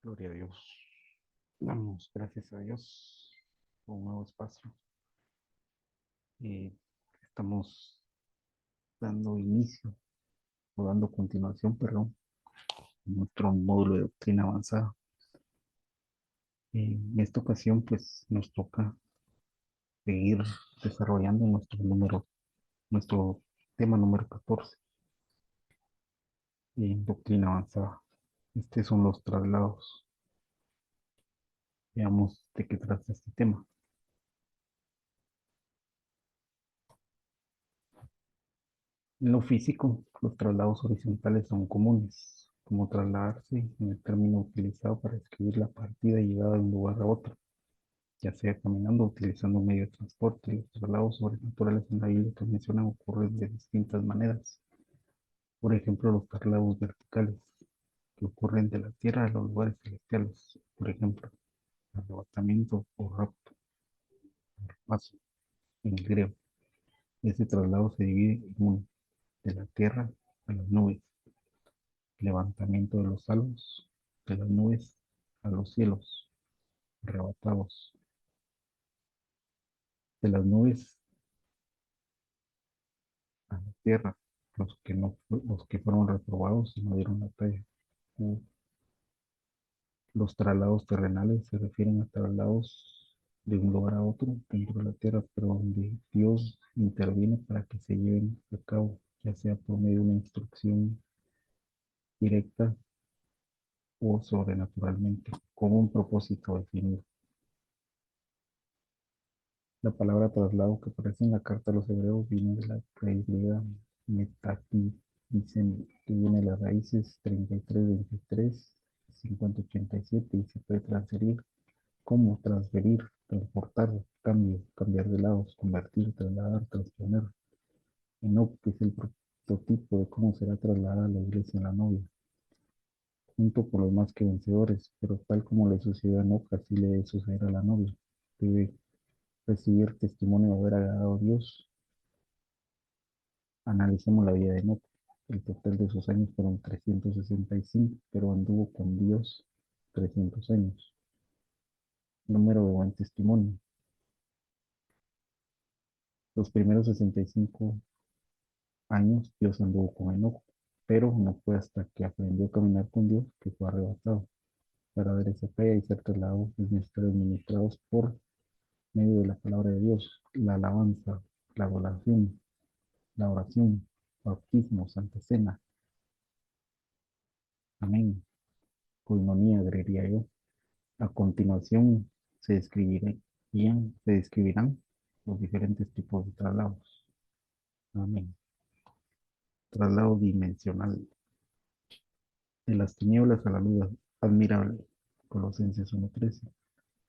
Gloria a Dios. Damos gracias a Dios por un nuevo espacio. Y estamos dando inicio o dando continuación, perdón, a nuestro módulo de doctrina avanzada. En esta ocasión, pues nos toca seguir desarrollando nuestro tema número 14 en doctrina avanzada. Estos son los traslados. Veamos de qué trata este tema. En lo físico, los traslados horizontales son comunes, como trasladarse en el término utilizado para describir la partida y llegada de un lugar a otro, ya sea caminando o utilizando un medio de transporte. Los traslados sobrenaturales en la Biblia que mencionan ocurren de distintas maneras. Por ejemplo, los traslados verticales, que ocurren de la tierra a los lugares celestiales. Por ejemplo, arrebatamiento o rapto, paso, en griego. Este traslado se divide en uno, de la tierra a las nubes, levantamiento de los salvos, de las nubes a los cielos, arrebatados, de las nubes a la tierra, los que fueron reprobados y no dieron la talla. Los traslados terrenales se refieren a traslados de un lugar a otro dentro de la tierra, pero donde Dios interviene para que se lleven a cabo, ya sea por medio de una instrucción directa o sobrenaturalmente, con un propósito definido. La palabra traslado que aparece en la carta a los hebreos viene de la raíz griega metapídicen, que viene de las raíces 33, 23, 50, 87 y se puede transferir como transferir, transportar, cambio, cambiar de lados, convertir, trasladar, transponer. Enoc, que es el prototipo de cómo será trasladada la iglesia en la novia, junto con los más que vencedores, pero tal como le sucedió a Enoc, así le debe suceder a la novia. Debe recibir testimonio de haber agradado a Dios. Analicemos la vida de Enoch. El total de sus años fueron 365, pero anduvo con Dios 300 años. Número de buen testimonio. Los primeros 65 años Dios anduvo con Enoch, pero no fue hasta que aprendió a caminar con Dios que fue arrebatado. Para ver esa fe y ser trasladados es necesario administrados por medio de la palabra de Dios, la alabanza, la oración, bautismo, santa cena. Amén. Coinonía, agregaría yo. A continuación se describirán los diferentes tipos de traslados. Amén. Traslado dimensional. De las tinieblas a la luz admirable. Colosenses 1:13.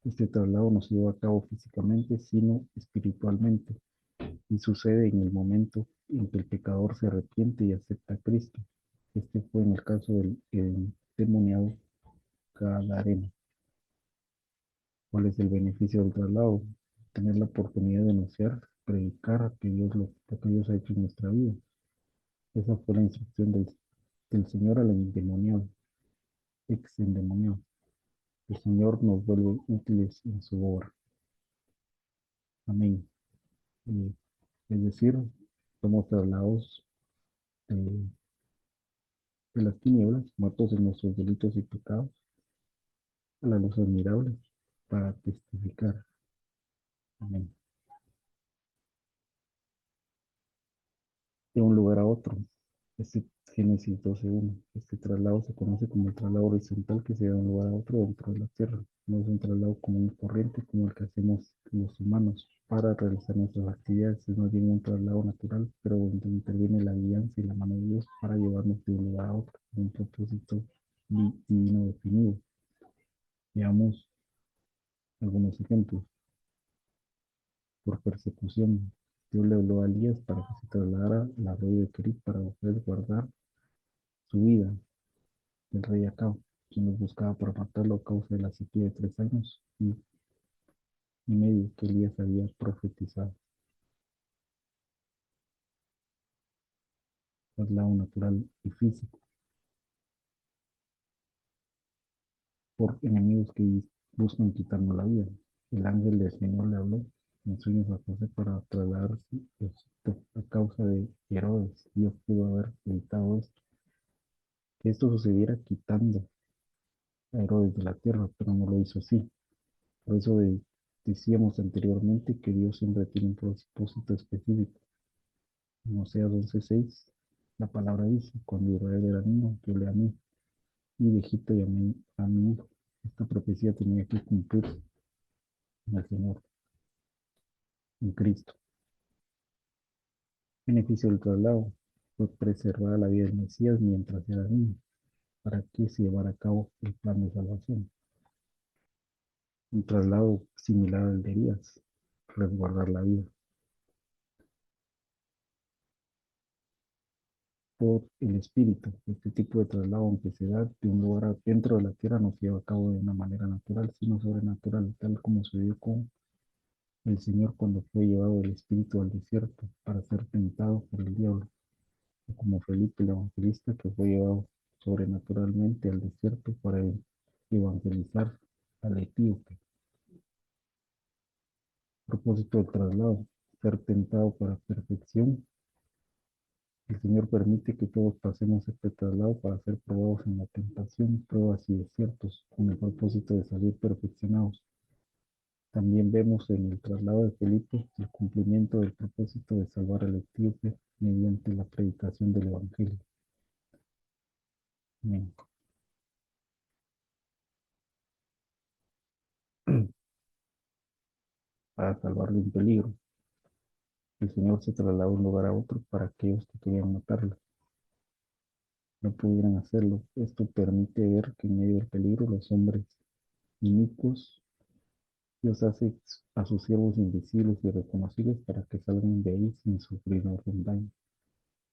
Este traslado no se lleva a cabo físicamente, sino espiritualmente, y sucede en el momento en que el pecador se arrepiente y acepta a Cristo. Este fue en el caso del endemoniado Gadareno. ¿Cuál es el beneficio del traslado? Tener la oportunidad de anunciar, predicar lo que Dios ha hecho en nuestra vida. Esa fue la instrucción del Señor al endemoniado, ex endemoniado. El Señor nos vuelve útiles en su obra. Amén. Eh, es decir, somos trasladados de, de las tinieblas, muertos en nuestros delitos y pecados, a la luz admirable para testificar. Amén. De un lugar a otro. Este Génesis 12:1. Este traslado se conoce como el traslado horizontal que se da de un lugar a otro dentro de la tierra. No es un traslado común y corriente como el que hacemos los humanos para realizar nuestras actividades. Es más bien un traslado natural, pero donde interviene la guianza y la mano de Dios para llevarnos de un lugar a otro con un propósito divino definido. Veamos algunos ejemplos. Por persecución, Dios le habló a Elías para que se trasladara al arroyo de Kerit para poder guardar su vida del rey Acab, quien los buscaba para matarlo a causa de la sequía de 3 años y medio que Elías había profetizado. Traslado natural y físico. por enemigos que buscan quitarnos la vida. El ángel del Señor le habló en sueños a José para trasladarse a Egipto a causa de Herodes. Dios pudo haber evitado esto, que esto sucediera quitando a Herodes de la tierra, pero no lo hizo así. Por eso decíamos anteriormente que Dios siempre tiene un propósito específico. En Oseas 11:6, la palabra dice, cuando Israel era niño, yo le amé, y de Egipto llamé a mi hijo. Esta profecía tenía que cumplirse en el Señor, en Cristo. Beneficio del traslado fue preservar la vida del Mesías mientras era niño, para que se llevara a cabo el plan de salvación. Un traslado similar al de Elías, resguardar la vida. Por el Espíritu, este tipo de traslado, aunque se da de un lugar dentro de la tierra, no se lleva a cabo de una manera natural, sino sobrenatural, tal como se dio con el Señor cuando fue llevado el Espíritu al desierto para ser tentado por el diablo, o como Felipe el Evangelista que fue llevado sobrenaturalmente al desierto para evangelizar al etíope. Propósito del traslado, ser tentado para perfección. El Señor permite que todos pasemos este traslado para ser probados en la tentación, pruebas y desiertos, con el propósito de salir perfeccionados. También vemos en el traslado de Felipe el cumplimiento del propósito de salvar al etíope mediante la predicación del Evangelio. Amén. Para salvar de un peligro. El Señor se trasladó de un lugar a otro para aquellos que querían matarlo. No pudieran hacerlo. Esto permite ver que en medio del peligro los hombres inicuos, Dios hace a sus siervos invisibles y reconocibles para que salgan de ahí sin sufrir ningún daño.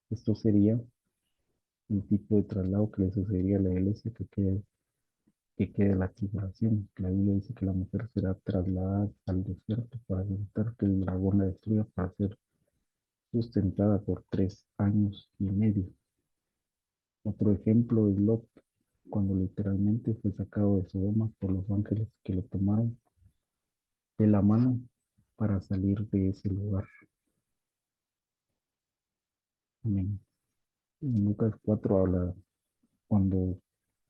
Esto sería el tipo de traslado que le sucedería a la iglesia que quede la tribulación. La Biblia dice que la mujer será trasladada al desierto para evitar que el dragón la destruya, para ser sustentada por 3 años y medio. Otro ejemplo es Lot, cuando literalmente fue sacado de Sodoma por los ángeles que lo tomaron de la mano para salir de ese lugar. Amén. En Lucas 4 habla cuando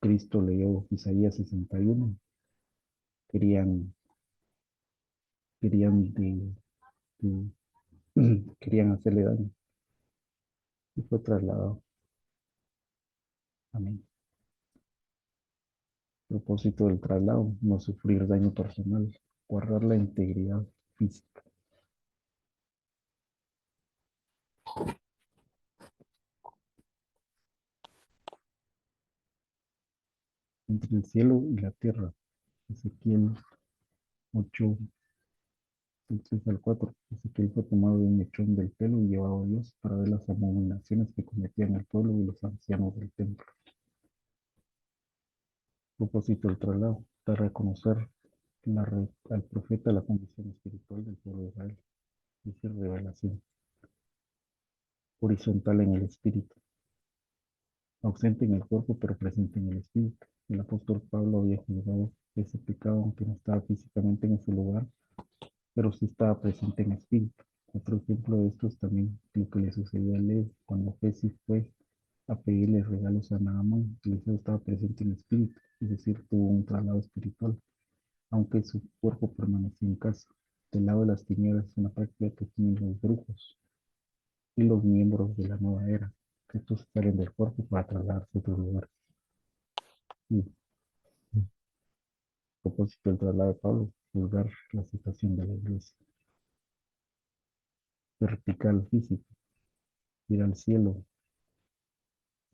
Cristo leyó Isaías 61, querían, querían, de- querían hacerle daño y fue trasladado. Amén. Propósito del traslado, no sufrir daño personal, guardar la integridad física. Entre el cielo y la tierra. Ezequiel 8, del 3 al 4. Ezequiel fue tomado de un mechón del pelo y llevado a Dios para ver las abominaciones que cometían el pueblo y los ancianos del templo. Propósito del traslado, para reconocer al profeta la condición espiritual del pueblo de Israel. Dice revelación. Horizontal en el espíritu, ausente en el cuerpo pero presente en el espíritu. El apóstol Pablo había juzgado ese pecado aunque no estaba físicamente en ese lugar, pero sí estaba presente en espíritu. Otro ejemplo de esto es también lo que le sucedió a Leo cuando Jesús fue a pedirle regalos a Naamán. Eliseo estaba presente en espíritu, es decir, tuvo un traslado espiritual, aunque su cuerpo permaneció en casa. Del lado de las tinieblas es una práctica que tienen los brujos y los miembros de la nueva era, que estos salen del cuerpo para trasladarse a otro lugar. Y a propósito del traslado de Pablo, juzgar la situación de la iglesia. Vertical físico, ir al cielo.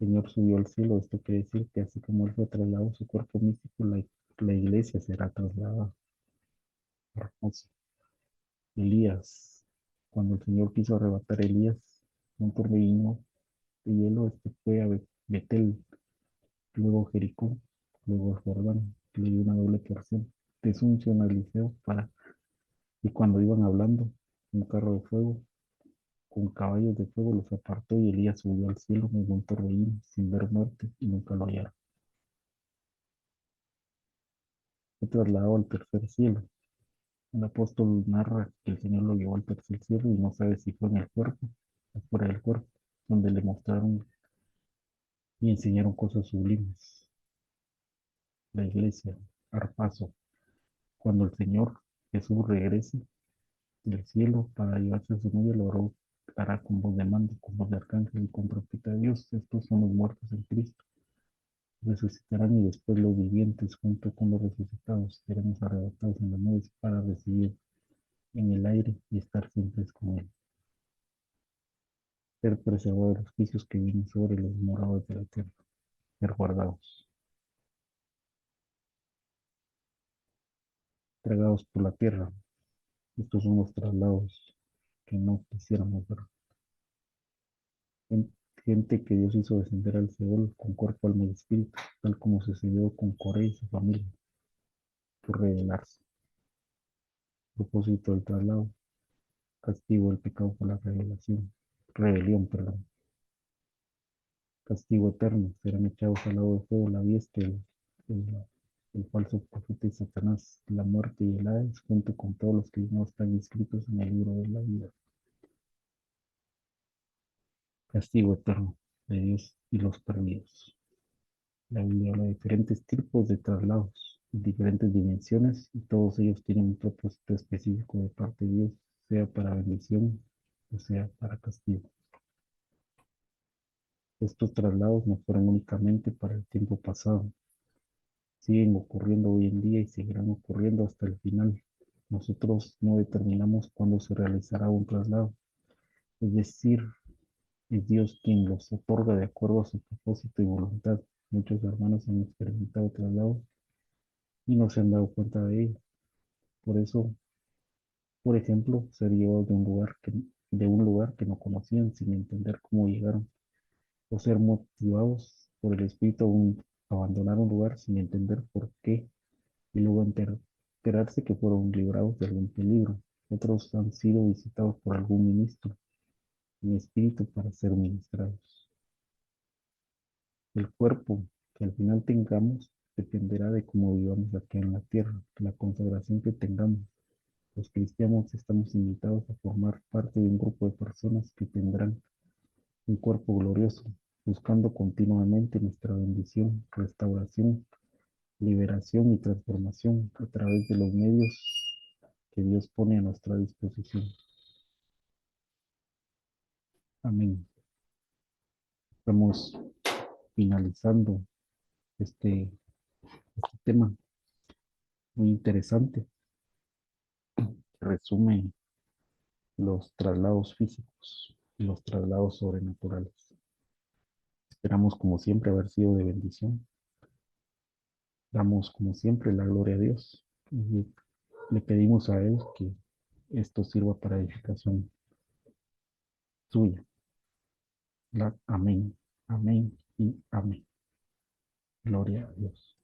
El Señor subió al cielo. Esto quiere decir que así como Él fue trasladado su cuerpo místico, la iglesia será trasladada. Hermoso. Elías, cuando el Señor quiso arrebatar a Elías, un torbellino de hielo, este fue a Betel, luego Jericó, luego a Jordán, le dio una doble porción de unción a Eliseo y cuando iban hablando, un carro de fuego con caballos de fuego los apartó y Elías subió al cielo en un torbellino sin ver muerte y nunca lo hallaron. trasladado al tercer cielo. El apóstol narra que el Señor lo llevó al tercer cielo y no sabe si fue en el cuerpo o fuera del cuerpo, donde le mostraron y enseñaron cosas sublimes. La iglesia, Arpazo, cuando el Señor Jesús regrese del cielo para llevarse a su novia, lo hará con voz de mando, con voz de arcángel y con trompeta de Dios. Estos son los muertos en Cristo. Resucitarán y después los vivientes, junto con los resucitados, seremos arrebatados en las nubes para recibir en el aire y estar siempre con Él. Ser preservados de los juicios que vienen sobre los moradores de la tierra. Ser guardados, tragados por la tierra. Estos son los traslados que no quisiéramos ver. Gente que Dios hizo descender al Seol con cuerpo, alma y espíritu, tal como sucedió con Coré y su familia, por rebelarse. Propósito del traslado, castigo del pecado por la rebelión, perdón. Castigo eterno, serán echados al lado de fuego la bestia, el, el falso profeta y Satanás, la muerte y el Hades, junto con todos los que no están inscritos en el libro de la vida. Castigo eterno de Dios y los perdidos. La Biblia habla de diferentes tipos de traslados, diferentes dimensiones, y todos ellos tienen un propósito específico de parte de Dios, sea para bendición o sea para castigo. Estos traslados no fueron únicamente para el tiempo pasado, siguen ocurriendo hoy en día y seguirán ocurriendo hasta el final. Nosotros no determinamos cuándo se realizará un traslado, es decir, es Dios quien los otorga de acuerdo a su propósito y voluntad. Muchos hermanos han experimentado traslados y no se han dado cuenta de ello. Por eso, por ejemplo, ser llevados de un lugar que no conocían sin entender cómo llegaron, o ser motivados por el Espíritu a abandonar un lugar sin entender por qué y luego enterarse que fueron librados de algún peligro. Otros han sido visitados por algún ministro en espíritu para ser ministrados. El cuerpo que al final tengamos dependerá de cómo vivamos aquí en la tierra, la consagración que tengamos. Los cristianos estamos invitados a formar parte de un grupo de personas que tendrán un cuerpo glorioso, buscando continuamente nuestra bendición, restauración, liberación y transformación a través de los medios que Dios pone a nuestra disposición. Amén. Estamos finalizando este tema muy interesante que resume los traslados físicos y los traslados sobrenaturales. Esperamos como siempre haber sido de bendición. Damos como siempre la gloria a Dios y le pedimos a Él que esto sirva para edificación suya. Amén, amén y amén. Gloria a Dios.